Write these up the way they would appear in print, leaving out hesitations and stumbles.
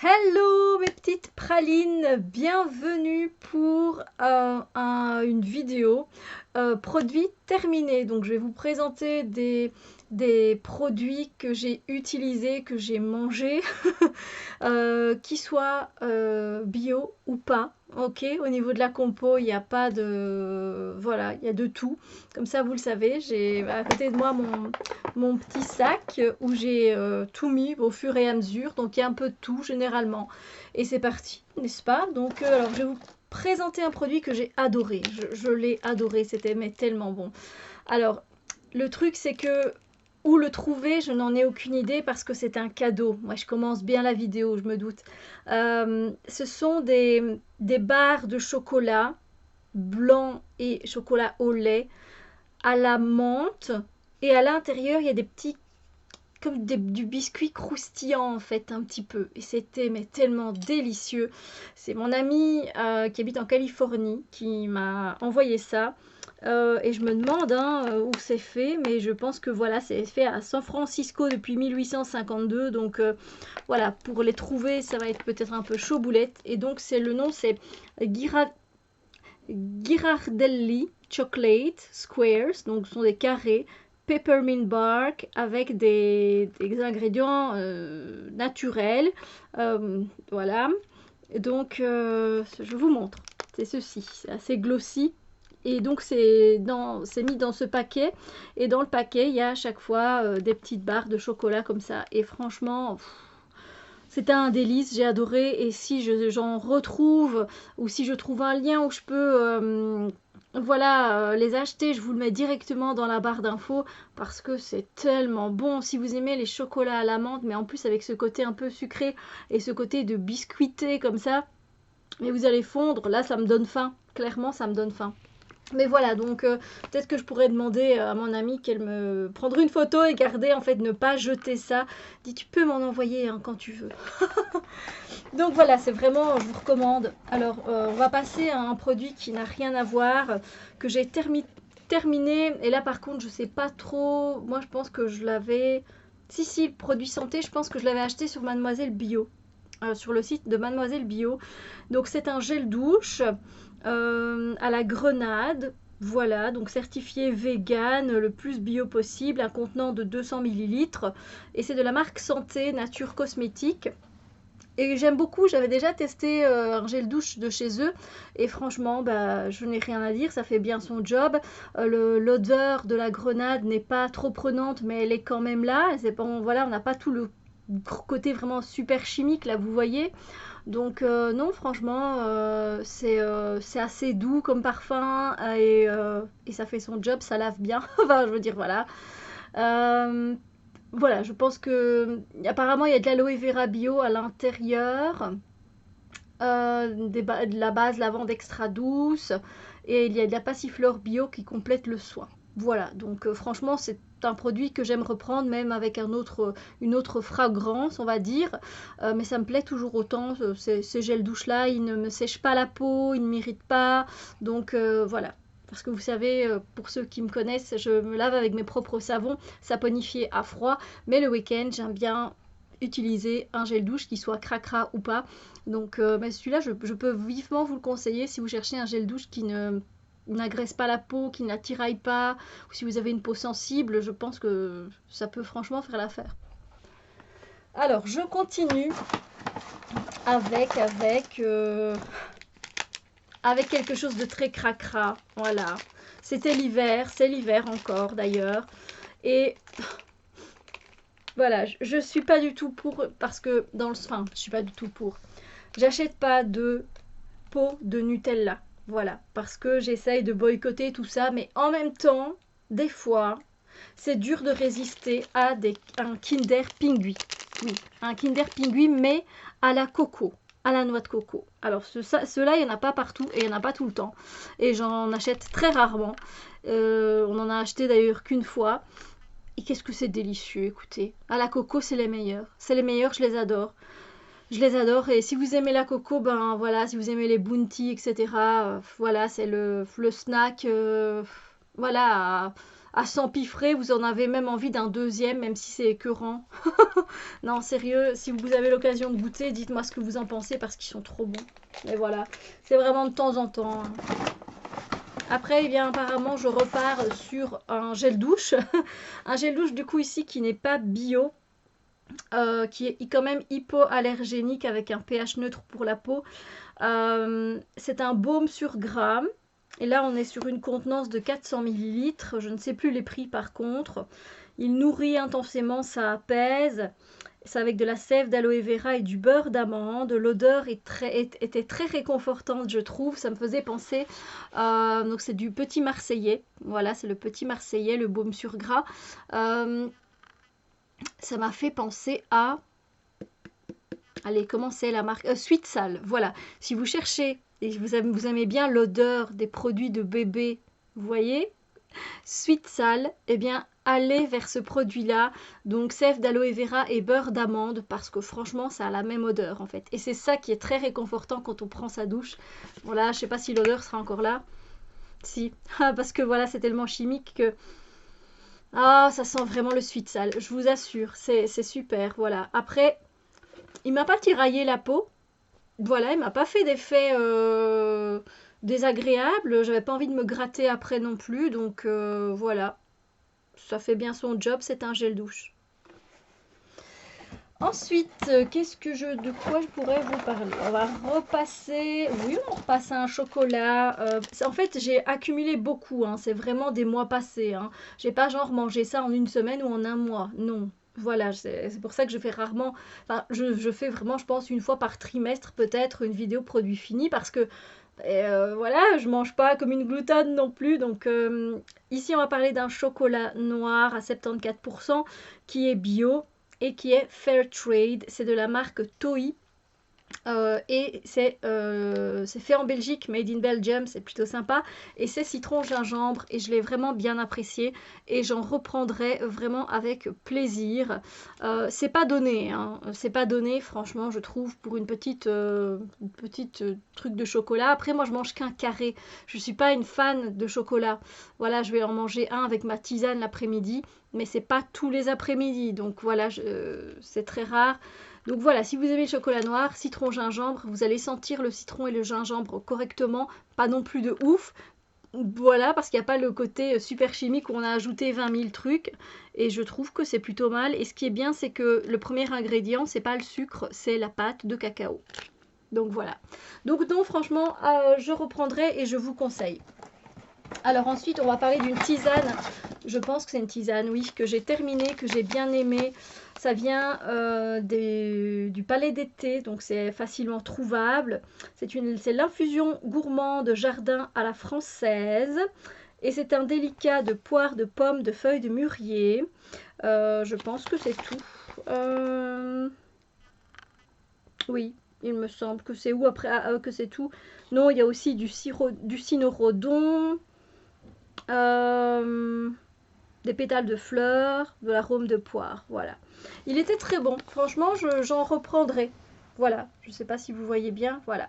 Hello mes petites pralines, bienvenue pour une vidéo produit terminé. Donc je vais vous présenter des produits que j'ai utilisés, que j'ai mangés, qui soient bio ou pas. Ok, au niveau de la compo, il n'y a pas de... Voilà, il y a de tout. Comme ça, vous le savez, j'ai à côté de moi mon petit sac où j'ai tout mis au fur et à mesure. Donc, il y a un peu de tout, généralement. Et c'est parti, n'est-ce pas? Donc, alors, je vais vous présenter un produit que j'ai adoré. Je l'ai adoré, c'était mais tellement bon. Alors, le truc, c'est que où le trouver, je n'en ai aucune idée parce que c'est un cadeau. Moi, je commence bien la vidéo, je me doute. Ce sont des barres de chocolat blanc et chocolat au lait à la menthe. Et à l'intérieur, il y a des petits, comme du biscuit croustillant en fait, un petit peu. Et c'était mais tellement délicieux. C'est mon ami qui habite en Californie qui m'a envoyé ça. Et je me demande où c'est fait, mais je pense que voilà, c'est fait à San Francisco depuis 1852. Donc voilà, pour les trouver, ça va être peut-être un peu chaud boulette. Et donc le nom, c'est Ghirardelli Chocolate Squares. Donc ce sont des carrés. Peppermint bark avec des ingrédients naturels. Voilà. Donc je vous montre. C'est ceci. C'est assez glossy. Et donc c'est mis dans ce paquet. Et dans le paquet, il y a à chaque fois des petites barres de chocolat comme ça. Et franchement, c'était un délice, j'ai adoré. Et si j'en retrouve, ou si je trouve un lien où je peux voilà, les acheter, je vous le mets directement dans la barre d'infos parce que c'est tellement bon. Si vous aimez les chocolats à la menthe, mais en plus avec ce côté un peu sucré et ce côté de biscuité comme ça, mais vous allez fondre. Là, ça me donne faim. Clairement, ça me donne faim. Mais voilà, donc peut-être que je pourrais demander à mon amie qu'elle me prendre une photo et garder, en fait, ne pas jeter ça. Dis, tu peux m'en envoyer quand tu veux. Donc voilà, c'est vraiment, je vous recommande. Alors, on va passer à un produit qui n'a rien à voir, que j'ai terminé. Et là, par contre, je sais pas trop. Moi, je pense que je l'avais. Si, produit santé, je pense que je l'avais acheté sur Mademoiselle Bio. Sur le site de Mademoiselle Bio. Donc, c'est un gel douche à la grenade. Voilà, donc certifié vegan, le plus bio possible, un contenant de 200 millilitres. Et c'est de la marque Santé Nature Cosmétique. Et j'aime beaucoup, j'avais déjà testé un gel douche de chez eux et franchement, bah, je n'ai rien à dire, ça fait bien son job. L'odeur de la grenade n'est pas trop prenante, mais elle est quand même là. C'est bon, voilà, on n'a pas tout le côté vraiment super chimique, là, vous voyez. Donc non, franchement, c'est assez doux comme parfum et ça fait son job, ça lave bien. Enfin, je veux dire, voilà. Euh, voilà, je pense que apparemment il y a de l'aloe vera bio à l'intérieur, de la base lavande extra douce, et il y a de la passiflore bio qui complète le soin. Voilà, donc franchement c'est un produit que j'aime reprendre même avec une autre fragrance on va dire, mais ça me plaît toujours autant, ces gels douche là, ils ne me sèchent pas la peau, ils ne m'irritent pas, donc voilà. Parce que vous savez, pour ceux qui me connaissent, je me lave avec mes propres savons saponifiés à froid, mais le week-end j'aime bien utiliser un gel douche qui soit cracra ou pas. Donc mais celui-là, je peux vivement vous le conseiller si vous cherchez un gel douche qui n'agresse pas la peau, qui ne la tiraille pas, ou si vous avez une peau sensible, je pense que ça peut franchement faire l'affaire. Alors, je continue avec quelque chose de très cracra. Voilà. C'était l'hiver, c'est l'hiver encore d'ailleurs. Et voilà, je suis pas du tout pour, parce que enfin, je suis pas du tout pour. J'achète pas de pot de Nutella. Voilà, parce que j'essaye de boycotter tout ça, mais en même temps, des fois, c'est dur de résister à un Kinder Pingui. Oui, un Kinder Pingui, mais à la coco, à la noix de coco. Alors, ceux-là, il n'y en a pas partout et il n'y en a pas tout le temps. Et j'en achète très rarement. On en a acheté d'ailleurs qu'une fois. Et qu'est-ce que c'est délicieux, écoutez. À la coco, c'est les meilleurs. C'est les meilleurs, je les adore. Je les adore et si vous aimez la coco, ben voilà, si vous aimez les bounty, etc. Voilà, c'est le snack voilà, à s'empiffrer, vous en avez même envie d'un deuxième, même si c'est écœurant. Non, sérieux, si vous avez l'occasion de goûter, dites-moi ce que vous en pensez parce qu'ils sont trop bons. Mais voilà, c'est vraiment de temps en temps, hein. Après, eh bien, apparemment, je repars sur un gel douche. Un gel douche, du coup, ici, qui n'est pas bio, qui est quand même hypoallergénique avec un pH neutre pour la peau. C'est un baume sur gramme. Et là, on est sur une contenance de 400 ml. Je ne sais plus les prix par contre. Il nourrit intensément, ça apaise. C'est avec de la sève d'aloe vera et du beurre d'amande. L'odeur était très réconfortante, je trouve. Ça me faisait penser... donc c'est du Petit Marseillais. Voilà, c'est le Petit Marseillais, le baume sur gras. Ça m'a fait penser à... Allez, comment c'est la marque Sweet Sal. Voilà, si vous cherchez et vous aimez bien l'odeur des produits de bébé, vous voyez, Sweet Sal, eh bien, allez vers ce produit-là. Donc, sève d'aloe vera et beurre d'amande, parce que franchement, ça a la même odeur, en fait. Et c'est ça qui est très réconfortant quand on prend sa douche. Voilà, je sais pas si l'odeur sera encore là. Si, parce que voilà, c'est tellement chimique que... Ah, ça sent vraiment le Sweet Sal, je vous assure, c'est super, voilà. Après... Il m'a pas tiraillé la peau. Voilà, il m'a pas fait d'effet désagréable. J'avais pas envie de me gratter après non plus. Donc voilà. Ça fait bien son job, c'est un gel douche. Ensuite, de quoi je pourrais vous parler? On va repasser, oui, on repasse à un chocolat. En fait, j'ai accumulé beaucoup, hein, c'est vraiment des mois passés, hein. J'ai pas genre mangé ça en une semaine ou en un mois, non. Voilà, c'est pour ça que je fais rarement, enfin, je fais vraiment, je pense, une fois par trimestre peut-être une vidéo produit fini parce que voilà, je mange pas comme une gloutonne non plus. Donc ici, on va parler d'un chocolat noir à 74% qui est bio et qui est Fair Trade. C'est de la marque Toi. Et c'est fait en Belgique, made in Belgium, c'est plutôt sympa. Et c'est citron gingembre et je l'ai vraiment bien apprécié et j'en reprendrai vraiment avec plaisir. C'est pas donné, hein. C'est pas donné, franchement, je trouve, pour une petite truc de chocolat. Après, moi, je mange qu'un carré. Je suis pas une fan de chocolat. Voilà, je vais en manger un avec ma tisane l'après-midi, mais c'est pas tous les après-midi. Donc voilà, c'est très rare. Donc voilà, si vous aimez le chocolat noir, citron, gingembre, vous allez sentir le citron et le gingembre correctement, pas non plus de ouf. Voilà, parce qu'il n'y a pas le côté super chimique où on a ajouté 20 000 trucs. Et je trouve que c'est plutôt mal. Et ce qui est bien, c'est que le premier ingrédient, c'est pas le sucre, c'est la pâte de cacao. Donc voilà. Donc non, franchement, je reprendrai et je vous conseille. Alors ensuite, on va parler d'une tisane. Je pense que c'est une tisane, oui, que j'ai terminée, que j'ai bien aimée. Ça vient du Palais d'été, donc c'est facilement trouvable. C'est l'infusion gourmande jardin à la française. Et c'est un délicat de poire, de pommes, de feuilles de mûrier. Je pense que c'est tout. Oui, il me semble que c'est où après que c'est tout. Non, il y a aussi du cynorhodon. Des pétales de fleurs, de l'arôme de poire, voilà. Il était très bon, franchement, j'en reprendrai. Voilà, je ne sais pas si vous voyez bien, voilà.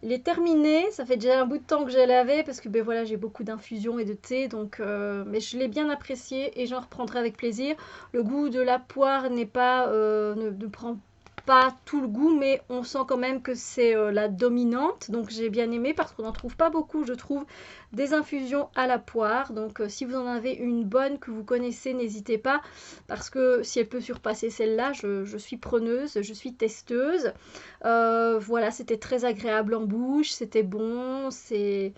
Il est terminé, ça fait déjà un bout de temps que je l'avais parce que ben voilà, j'ai beaucoup d'infusions et de thé, donc mais je l'ai bien apprécié et j'en reprendrai avec plaisir. Le goût de la poire n'est pas, ne prend pas tout le goût, mais on sent quand même que c'est la dominante, donc j'ai bien aimé parce qu'on n'en trouve pas beaucoup, je trouve, des infusions à la poire. Donc si vous en avez une bonne que vous connaissez, n'hésitez pas, parce que si elle peut surpasser celle-là, je suis preneuse, je suis testeuse. Voilà, c'était très agréable en bouche, c'était bon, c'est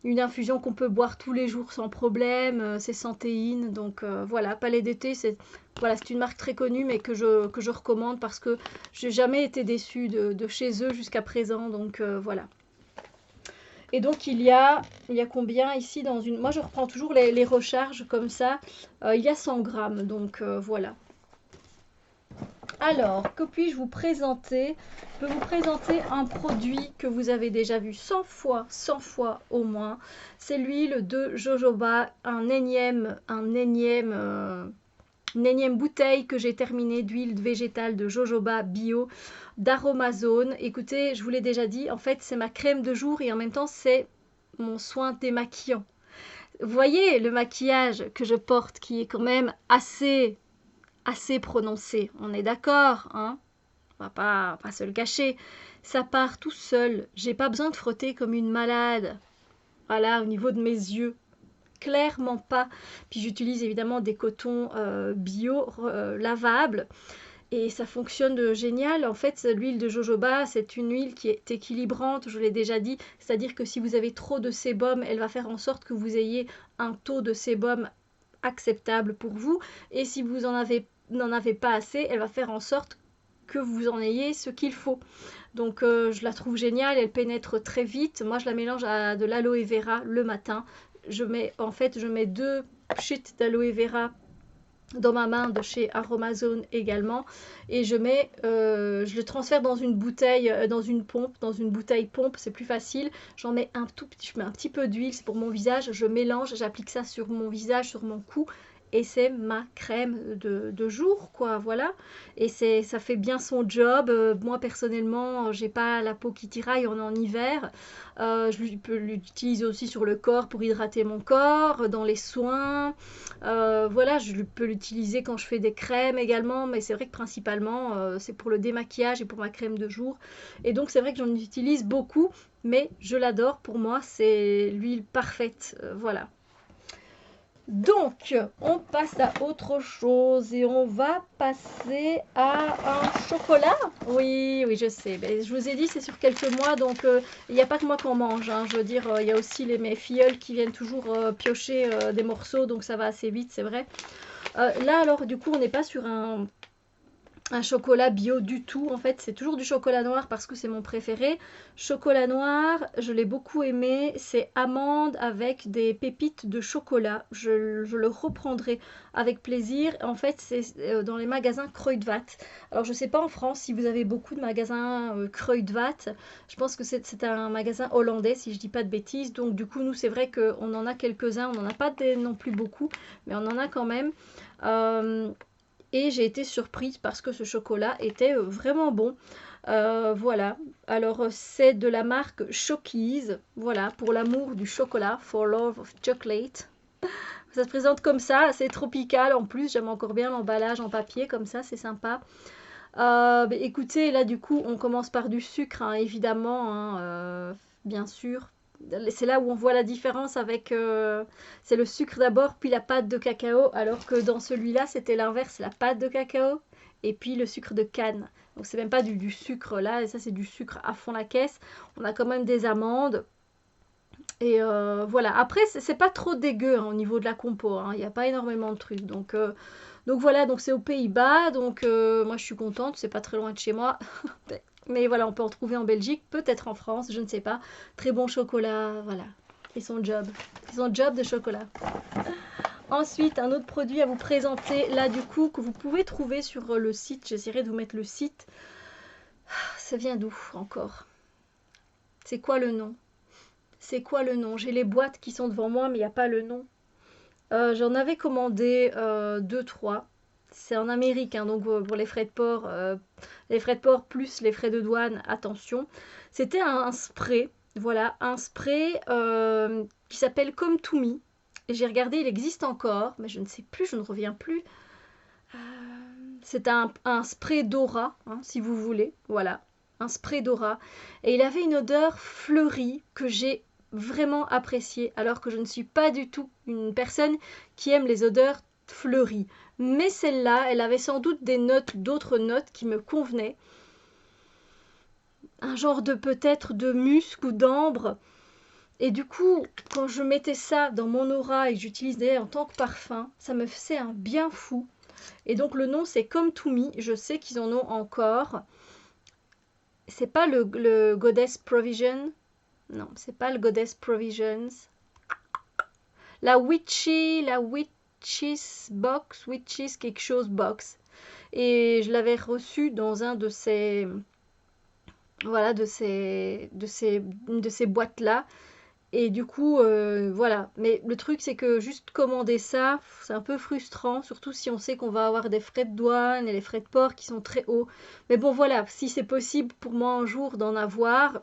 une infusion qu'on peut boire tous les jours sans problème, c'est sans théine, donc voilà, Palais d'été, c'est voilà, une marque très connue mais que je recommande parce que j'ai jamais été déçue de chez eux jusqu'à présent, donc voilà. Et donc il y a combien ici dans une... Moi je reprends toujours les recharges comme ça, il y a 100 grammes, donc voilà. Alors, que puis-je vous présenter? Je peux vous présenter un produit que vous avez déjà vu 100 fois au moins. C'est l'huile de jojoba, une énième bouteille que j'ai terminée d'huile végétale de jojoba bio d'Aromazone. Écoutez, je vous l'ai déjà dit, en fait c'est ma crème de jour et en même temps c'est mon soin démaquillant. Vous voyez le maquillage que je porte qui est quand même assez prononcé. On est d'accord, hein? On va pas se le cacher. Ça part tout seul. J'ai pas besoin de frotter comme une malade. Voilà, au niveau de mes yeux. Clairement pas. Puis j'utilise évidemment des cotons bio lavables. Et ça fonctionne génial. En fait, l'huile de jojoba, c'est une huile qui est équilibrante, je l'ai déjà dit. C'est-à-dire que si vous avez trop de sébum, elle va faire en sorte que vous ayez un taux de sébum acceptable pour vous. Et si vous n'en avez pas assez, elle va faire en sorte que vous en ayez ce qu'il faut. Donc je la trouve géniale, elle pénètre très vite. Moi, je la mélange à de l'aloe vera le matin. Je mets 2 sheets d'aloe vera dans ma main de chez Aromazone également, et je le transfère dans une bouteille, dans une bouteille pompe, c'est plus facile. J'en mets je mets un petit peu d'huile, c'est pour mon visage, je mélange, j'applique ça sur mon visage, sur mon cou, et c'est ma crème de jour, quoi, voilà. Et ça fait bien son job. Moi personnellement, j'ai pas la peau qui tiraille en hiver. Je peux l'utiliser aussi sur le corps pour hydrater mon corps, dans les soins. Voilà, je peux l'utiliser quand je fais des crèmes également, mais c'est vrai que principalement c'est pour le démaquillage et pour ma crème de jour. Et donc c'est vrai que j'en utilise beaucoup, mais je l'adore. Pour moi, c'est l'huile parfaite. Voilà. Donc, on passe à autre chose et on va passer à un chocolat. Oui, oui, je sais. Mais je vous ai dit, c'est sur quelques mois, donc il n'y a pas que moi qu'on mange, hein. Je veux dire, il y a aussi mes filleuls qui viennent toujours piocher des morceaux, donc ça va assez vite, c'est vrai. Là, alors, du coup, on n'est pas sur un chocolat bio du tout. En fait, c'est toujours du chocolat noir parce que c'est mon préféré. Chocolat noir, je l'ai beaucoup aimé. C'est amande avec des pépites de chocolat. Je le reprendrai avec plaisir. En fait, c'est dans les magasins Kruidvat. Alors, je ne sais pas en France si vous avez beaucoup de magasins Kruidvat. Je pense que c'est un magasin hollandais, si je dis pas de bêtises. Donc, du coup, nous, c'est vrai qu'on en a quelques-uns. On n'en a pas non plus beaucoup, mais on en a quand même. Et j'ai été surprise parce que ce chocolat était vraiment bon. Voilà. Alors, c'est de la marque Showkeys. Voilà, pour l'amour du chocolat. For love of chocolate. Ça se présente comme ça, c'est tropical en plus. J'aime encore bien l'emballage en papier comme ça, c'est sympa. Écoutez, là du coup, on commence par du sucre, hein, évidemment, hein, bien sûr. C'est là où on voit la différence avec... c'est le sucre d'abord, puis la pâte de cacao, alors que dans celui-là, c'était l'inverse, la pâte de cacao, et puis le sucre de canne. Donc c'est même pas du sucre là, et ça c'est du sucre à fond la caisse. On a quand même des amandes. Et voilà, après c'est pas trop dégueu hein, au niveau de la compo, hein. Il n'y a pas énormément de trucs. Donc voilà, donc c'est aux Pays-Bas, donc moi je suis contente, c'est pas très loin de chez moi. Mais voilà, on peut en trouver en Belgique, peut-être en France, je ne sais pas. Très bon chocolat, voilà. Et son job. C'est son job de chocolat. Ensuite, un autre produit à vous présenter, là du coup, que vous pouvez trouver sur le site. J'essaierai de vous mettre le site. Ça vient d'où encore? C'est quoi le nom? C'est quoi le nom? J'ai les boîtes qui sont devant moi, mais il n'y a pas le nom. J'en avais commandé 2-3. C'est en Amérique, hein, donc pour les frais de port plus les frais de douane, attention. C'était un spray, voilà, un spray qui s'appelle Come To Me. Et j'ai regardé, il existe encore, mais je ne sais plus, je ne reviens plus. C'est un spray Dora, hein, si vous voulez, voilà, un spray Dora. Et il avait une odeur fleurie que j'ai vraiment appréciée, alors que je ne suis pas du tout une personne qui aime les odeurs fleuries. Mais celle-là, elle avait sans doute d'autres notes qui me convenaient. Un genre de peut-être de musc ou d'ambre. Et du coup, quand je mettais ça dans mon aura et que j'utilisais en tant que parfum, ça me faisait un bien fou. Et donc le nom c'est Come To Me, je sais qu'ils en ont encore. C'est pas le Goddess Provision. Non, c'est pas le Goddess Provisions. La Witchy Box, Witches quelque chose box. Et je l'avais reçu dans un de ces... Voilà, de ces boîtes-là. Et du coup, voilà. Mais le truc, c'est que juste commander ça, c'est un peu frustrant, surtout si on sait qu'on va avoir des frais de douane et les frais de port qui sont très hauts. Mais bon, voilà, si c'est possible pour moi un jour d'en avoir,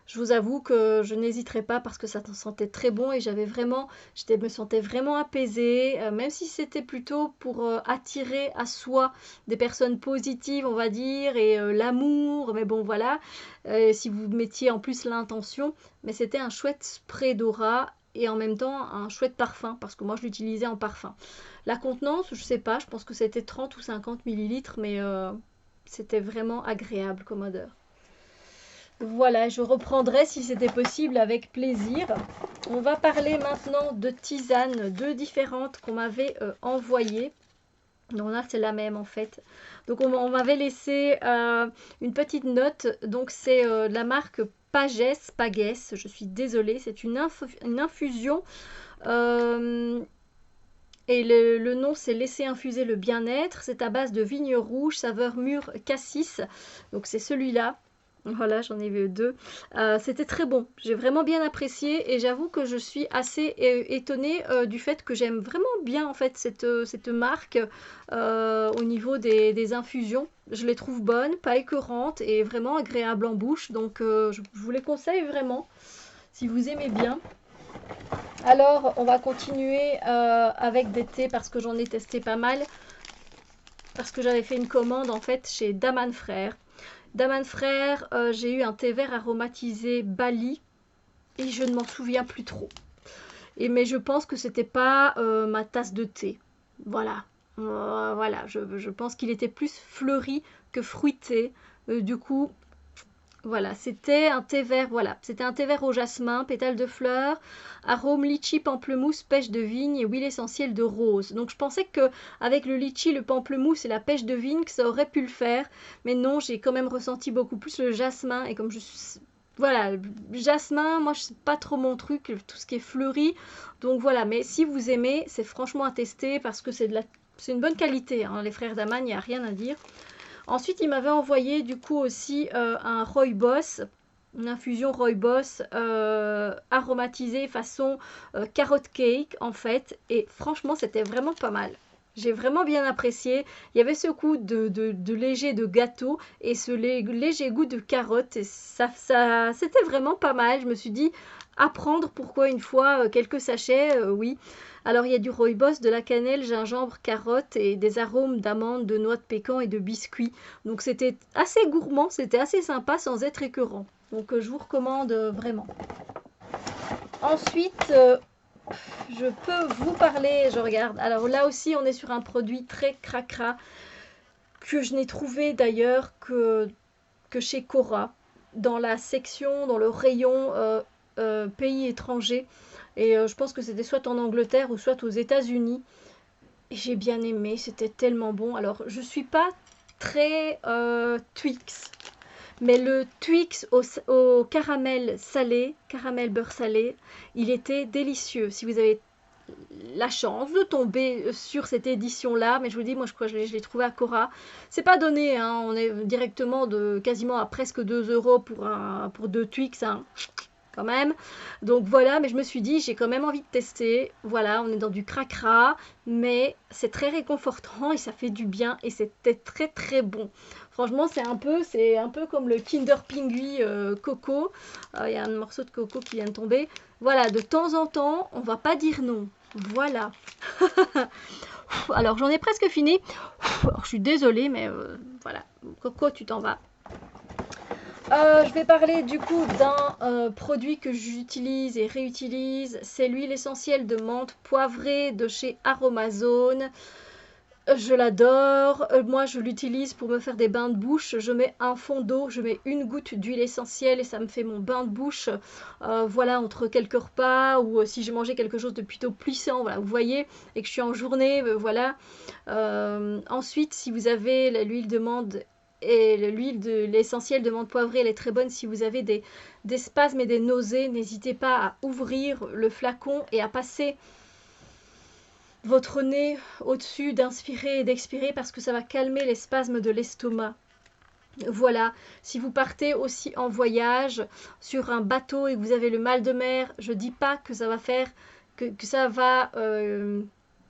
je vous avoue que je n'hésiterai pas parce que ça sentait très bon et je me sentais vraiment apaisée, même si c'était plutôt pour attirer à soi des personnes positives, on va dire, et l'amour, mais bon voilà, si vous mettiez en plus l'intention, mais c'était un chouette spray d'aura et en même temps un chouette parfum parce que moi je l'utilisais en parfum. La contenance, je sais pas, je pense que c'était 30 ou 50 millilitres, mais c'était vraiment agréable comme odeur. Voilà, je reprendrai si c'était possible avec plaisir. On va parler maintenant de tisanes, deux différentes qu'on m'avait envoyées. Non, là c'est la même en fait. Donc on m'avait laissé une petite note. Donc c'est de la marque Pages, je suis désolée, c'est une infusion. Et le nom c'est Laisser infuser le bien-être. C'est à base de vigne rouge, saveur mûre cassis. Donc c'est celui-là. Voilà, j'en ai vu deux. C'était très bon. J'ai vraiment bien apprécié et j'avoue que je suis assez étonnée du fait que j'aime vraiment bien en fait cette marque au niveau des infusions. Je les trouve bonnes, pas écœurantes et vraiment agréables en bouche. Donc je vous les conseille vraiment si vous aimez bien. Alors, on va continuer avec des thés parce que j'en ai testé pas mal. Parce que j'avais fait une commande en fait chez Daman Frères. Daman Frères, j'ai eu un thé vert aromatisé Bali et je ne m'en souviens plus trop. Mais je pense que c'était pas ma tasse de thé. Voilà. Voilà, je pense qu'il était plus fleuri que fruité. Du coup, voilà, c'était un thé vert, voilà, c'était un thé vert au jasmin, pétales de fleurs, arôme litchi, pamplemousse, pêche de vigne et huile essentielle de rose. Donc je pensais que avec le litchi, le pamplemousse et la pêche de vigne, que ça aurait pu le faire, mais non, j'ai quand même ressenti beaucoup plus le jasmin et comme je suis voilà, le jasmin, moi c'est pas trop mon truc, tout ce qui est fleuri. Donc voilà, mais si vous aimez, c'est franchement à tester parce que c'est une bonne qualité, hein. Les frères Daman, il n'y a rien à dire. Ensuite, il m'avait envoyé du coup aussi un Rooibos, une infusion Rooibos aromatisée façon carotte cake en fait. Et franchement, c'était vraiment pas mal. J'ai vraiment bien apprécié. Il y avait ce goût de léger de gâteau et ce léger goût de carotte. Et c'était vraiment pas mal. Je me suis dit, à prendre pourquoi une fois quelques sachets, oui. Alors il y a du rooibos, de la cannelle, gingembre, carotte et des arômes d'amandes, de noix de pécan et de biscuits. Donc c'était assez gourmand, c'était assez sympa sans être écœurant. Donc je vous recommande vraiment. Ensuite, je peux vous parler, je regarde. Alors là aussi, on est sur un produit très cracra que je n'ai trouvé d'ailleurs que chez Cora, dans la section, dans le rayon pays étrangers. Et je pense que c'était soit en Angleterre ou soit aux États-Unis. Et j'ai bien aimé, c'était tellement bon. Alors, je suis pas très Twix, mais le Twix au caramel salé, caramel beurre salé, il était délicieux. Si vous avez la chance de tomber sur cette édition-là, mais je vous dis, moi je crois que je l'ai trouvé à Cora. C'est pas donné, hein, on est directement quasiment à presque 2 € pour deux Twix, hein, quand même. Donc voilà, mais je me suis dit, j'ai quand même envie de tester. Voilà, on est dans du cracra, mais c'est très réconfortant et ça fait du bien et c'était très très bon. Franchement, c'est un peu comme le Kinder Pingui coco. Il y a un morceau de coco qui vient de tomber. Voilà, de temps en temps, on va pas dire non. Voilà. Alors, j'en ai presque fini. Alors, je suis désolée, mais voilà. Coco, tu t'en vas. Je vais parler du coup d'un produit que j'utilise et réutilise. C'est l'huile essentielle de menthe poivrée de chez Aromazone. Je l'adore. Moi, je l'utilise pour me faire des bains de bouche. Je mets un fond d'eau, je mets une goutte d'huile essentielle et ça me fait mon bain de bouche. Voilà, entre quelques repas ou si j'ai mangé quelque chose de plutôt puissant, voilà, vous voyez, et que je suis en journée, voilà. Ensuite, si vous avez l'huile de menthe et l'huile de l'essentiel de menthe poivrée, elle est très bonne si vous avez des spasmes et des nausées. N'hésitez pas à ouvrir le flacon et à passer votre nez au-dessus, d'inspirer et d'expirer parce que ça va calmer les spasmes de l'estomac. Voilà, si vous partez aussi en voyage sur un bateau et que vous avez le mal de mer, je dis pas que ça va faire que ça va que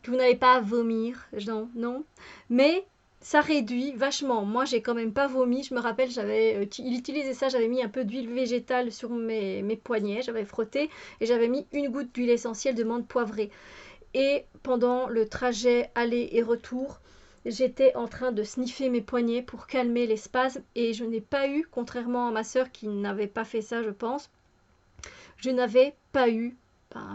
vous n'allez pas à vomir, non, non, mais ça réduit vachement. Moi, j'ai quand même pas vomi. Je me rappelle, il utilisait ça. J'avais mis un peu d'huile végétale sur mes poignets. J'avais frotté et j'avais mis une goutte d'huile essentielle de menthe poivrée. Et pendant le trajet aller et retour, j'étais en train de sniffer mes poignets pour calmer les spasmes. Et je n'ai pas eu, contrairement à ma soeur qui n'avait pas fait ça, je pense, je n'avais pas eu,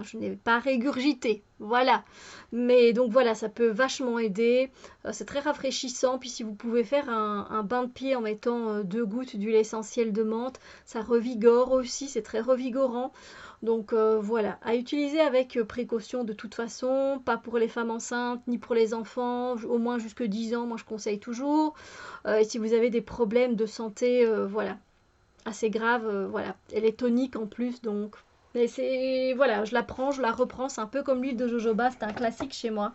je n'ai pas régurgité, voilà. Mais donc voilà, ça peut vachement aider, c'est très rafraîchissant, puis si vous pouvez faire un bain de pied en mettant 2 gouttes d'huile essentielle de menthe, ça revigore aussi, c'est très revigorant. Donc voilà, à utiliser avec précaution de toute façon, pas pour les femmes enceintes ni pour les enfants, au moins jusque 10 ans, moi je conseille toujours. Et si vous avez des problèmes de santé, voilà, assez grave, voilà. Elle est tonique en plus, donc. Mais c'est. Voilà, je la prends, je la reprends, c'est un peu comme l'huile de jojoba, c'est un classique chez moi.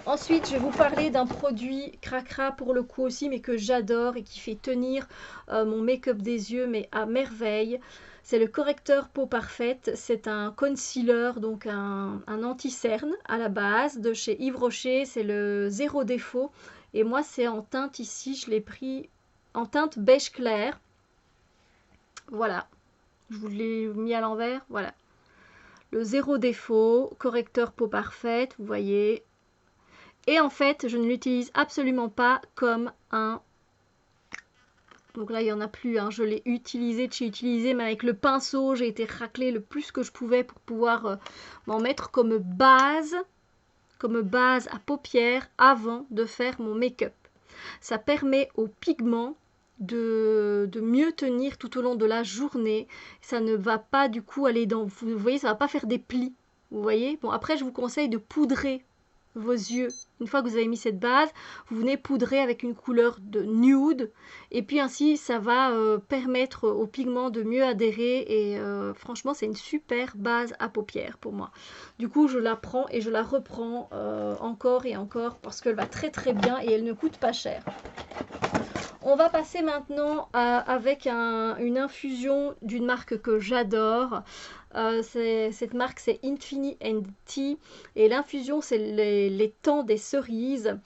Ensuite, je vais vous parler d'un produit cracra pour le coup aussi, mais que j'adore et qui fait tenir mon make-up des yeux, mais à merveille. C'est le correcteur peau parfaite. C'est un concealer, donc un anti-cerne à la base de chez Yves Rocher. C'est le zéro défaut. Et moi, c'est en teinte ici. Je l'ai pris en teinte beige clair. Voilà. Je vous l'ai mis à l'envers. Voilà. Le zéro défaut, correcteur peau parfaite, vous voyez. Et en fait, je ne l'utilise absolument pas comme un... Donc là, il n'y en a plus, hein. Je l'ai utilisé, j'ai utilisé, mais avec le pinceau, j'ai été racler le plus que je pouvais pour pouvoir m'en mettre comme base à paupières avant de faire mon make-up. Ça permet aux pigments de mieux tenir tout au long de la journée. Ça ne va pas du coup aller dans... Vous voyez, ça ne va pas faire des plis. Vous voyez? Bon, après, je vous conseille de poudrer vos yeux. Une fois que vous avez mis cette base, vous venez poudrer avec une couleur de nude et puis ainsi ça va permettre aux pigments de mieux adhérer et franchement c'est une super base à paupières pour moi. Du coup je la prends et je la reprends encore et encore parce qu'elle va très très bien et elle ne coûte pas cher. On va passer maintenant avec une infusion d'une marque que j'adore. Cette marque c'est Infinity Tea et l'infusion c'est les temps des cerises.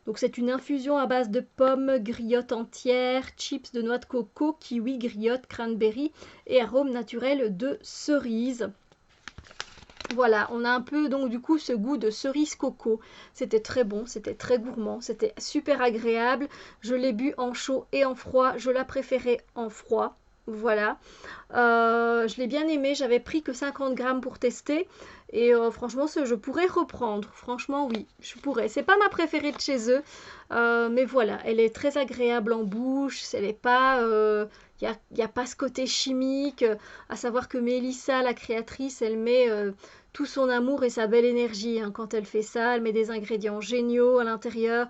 Donc c'est une infusion à base de pommes, griottes entières, chips de noix de coco, kiwi, griottes, cranberry et arôme naturel de cerise. Voilà, on a un peu donc du coup ce goût de cerise coco. C'était très bon, c'était très gourmand, c'était super agréable. Je l'ai bu en chaud et en froid, je la préférais en froid. Voilà, je l'ai bien aimé, j'avais pris que 50 grammes pour tester et franchement je pourrais reprendre, franchement oui, je pourrais. C'est pas ma préférée de chez eux, mais voilà, elle est très agréable en bouche, elle n'est pas... Il n'y a pas ce côté chimique, à savoir que Mélissa, la créatrice, elle met tout son amour et sa belle énergie hein, quand elle fait ça. Elle met des ingrédients géniaux à l'intérieur.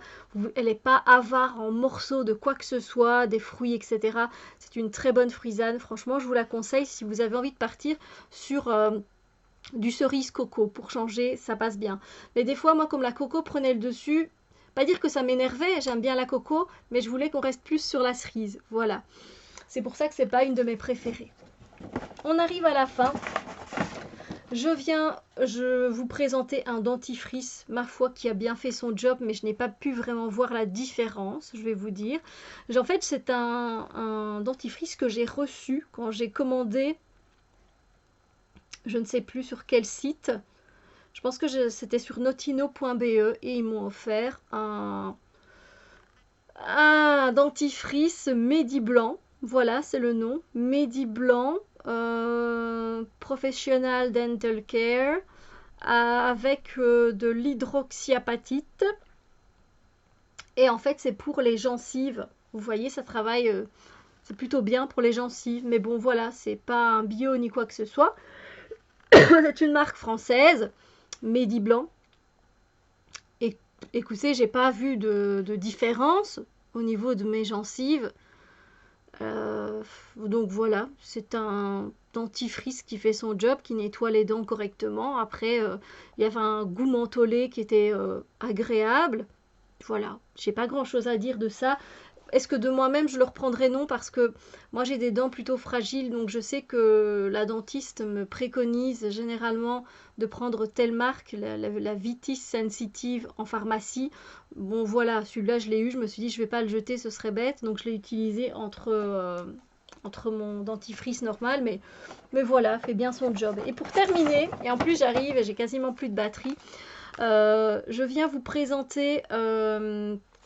Elle n'est pas avare en morceaux de quoi que ce soit, des fruits, etc. C'est une très bonne fruisane. Franchement, je vous la conseille si vous avez envie de partir sur du cerise coco. Pour changer, ça passe bien. Mais des fois, moi, comme la coco prenait le dessus, pas dire que ça m'énervait, j'aime bien la coco, mais je voulais qu'on reste plus sur la cerise. Voilà. C'est pour ça que c'est pas une de mes préférées. On arrive à la fin. Je vous présenter un dentifrice, ma foi, qui a bien fait son job, mais je n'ai pas pu vraiment voir la différence, je vais vous dire. En fait, c'est un dentifrice que j'ai reçu quand j'ai commandé, je ne sais plus sur quel site. Je pense que c'était sur notino.be et ils m'ont offert un dentifrice Medi Blanc. Voilà, c'est le nom. Medi Blanc. Professional Dental Care avec de l'hydroxyapatite et en fait c'est pour les gencives, vous voyez ça travaille, c'est plutôt bien pour les gencives, mais bon voilà, c'est pas un bio ni quoi que ce soit. C'est une marque française, Medi Blanc, et écoutez, j'ai pas vu de différence au niveau de mes gencives. Donc voilà, c'est un dentifrice qui fait son job, qui nettoie les dents correctement. Après, il y avait un goût mentholé qui était agréable. Voilà, j'ai pas grand chose à dire de ça. Est-ce que de moi-même je le reprendrai? Non, parce que moi j'ai des dents plutôt fragiles, donc je sais que la dentiste me préconise généralement de prendre telle marque, la Vitis Sensitive en pharmacie. Bon voilà, celui-là je l'ai eu, je me suis dit je vais pas le jeter, ce serait bête, donc je l'ai utilisé entre mon dentifrice normal, mais voilà, fait bien son job. Et pour terminer, et en plus j'arrive et j'ai quasiment plus de batterie, je viens vous présenter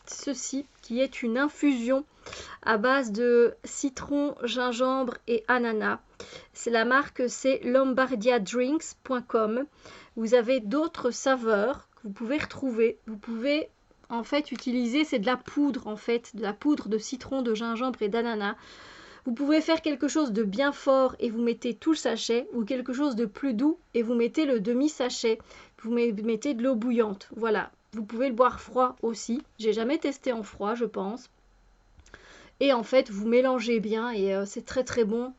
ceci, qui est une infusion à base de citron, gingembre et ananas. C'est la marque, c'est lombardiadrinks.com. Vous avez d'autres saveurs que vous pouvez retrouver. Vous pouvez en fait utiliser, c'est de la poudre en fait, de la poudre de citron, de gingembre et d'ananas. Vous pouvez faire quelque chose de bien fort et vous mettez tout le sachet, ou quelque chose de plus doux et vous mettez le demi-sachet. Vous mettez de l'eau bouillante. Voilà. Vous pouvez le boire froid aussi. J'ai jamais testé en froid, je pense. Et en fait, vous mélangez bien et c'est très très bon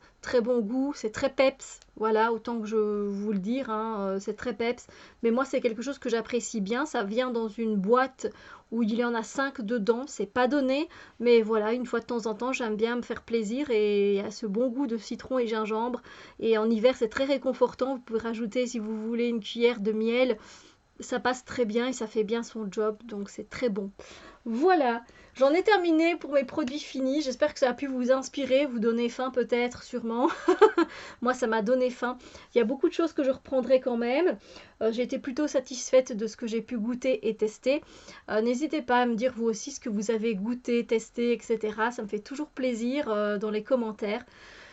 goût, c'est très peps, voilà, autant que je vous le dire, hein, c'est très peps. Mais moi, c'est quelque chose que j'apprécie bien, ça vient dans une boîte où il y en a 5 dedans, c'est pas donné, mais voilà, une fois de temps en temps, j'aime bien me faire plaisir et il y a ce bon goût de citron et gingembre. Et en hiver, c'est très réconfortant, vous pouvez rajouter, si vous voulez, une cuillère de miel, ça passe très bien et ça fait bien son job, donc c'est très bon. Voilà, j'en ai terminé pour mes produits finis. J'espère que ça a pu vous inspirer, vous donner faim peut-être, sûrement. Moi, ça m'a donné faim. Il y a beaucoup de choses que je reprendrai quand même. J'ai été plutôt satisfaite de ce que j'ai pu goûter et tester. N'hésitez pas à me dire vous aussi ce que vous avez goûté, testé, etc. Ça me fait toujours plaisir dans les commentaires.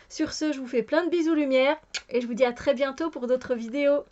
Sur ce, je vous fais plein de bisous lumière et je vous dis à très bientôt pour d'autres vidéos.